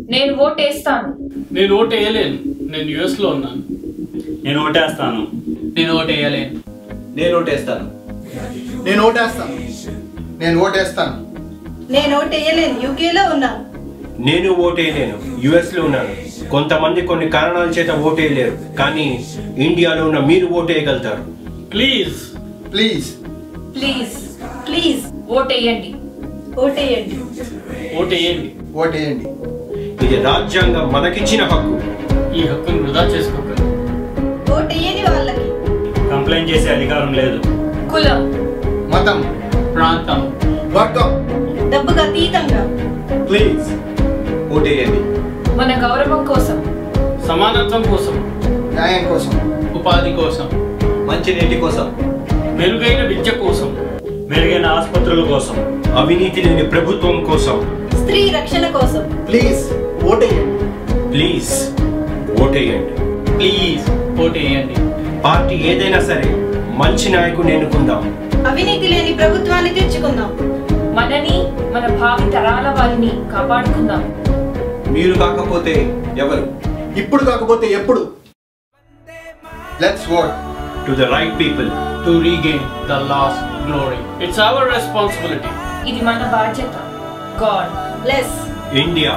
నేను ఓటేస్తాను. నేను ఓటేయలేను. నేను యుఎస్ లో ఉన్నాను. నేను ఓటేస్తాను. నేను ఓటేయలేను. నేను ఓటేస్తాను. నేను ఓటేస్తాను. నేను ఓటేస్తాను. నేను ఓటేయలేను. యూకేలో ఉన్నాను. నేను ఓటేయలేను. యుఎస్ లో ఉన్నాను. కొంతమంది కొన్ని కారణాల చేత ఓటేయలేరు, కానీ ఇండియాలో ఉన్న మీరు ఓటేయగలుగుతారు. ప్లీజ్ ప్లీజ్ ప్లీజ్ ప్లీజ్ ఓటేయండి. ఓటేయండి. ఓటేయండి. ఓటేయండి. ఇది రాజ్యాంగం మనకిచ్చిన హక్కు. ఈ హక్కును వృధా చేసుకోకండి. ఓటేయని వాళ్ళకి కంప్లైంట్ చేసే అధికారం లేదు. కులం, మతం, ప్రాంతం, వర్గం, డబ్బుకు అతీతంగా ప్లీజ్ ఓటేయండి. మన గౌరవం కోసం, సమానత్వం కోసం, న్యాయం కోసం, ఉపాధి కోసం, మంచి నీటి కోసం, మెరుగైన విద్య కోసం, మెరుగైన ఆసుపత్రుల కోసం, అవినీతి లేని ప్రభుత్వం కోసం. స్త్రీ రక్షణ కోసం. ప్లీజ్ ఓటేయండి. ప్లీజ్ ఓటేయండి. ప్లీజ్ ఓటేయండి. పార్టీ ఏదైనా సరే మంచి నాయకుడిని ఎన్నుకుందాం. అవినీతి లేని ప్రభుత్వాన్ని తెచ్చుకుందాం. మనని మన భావి తరాల వారిని కాపాడుకుందాం. మీరు కాకపోతే ఎవరు? ఇప్పుడు కాకపోతే ఎప్పుడు? Let's vote to the right people To regain the lost glory. It's our responsibility. ఇది మన బాధ్యత. God bless India.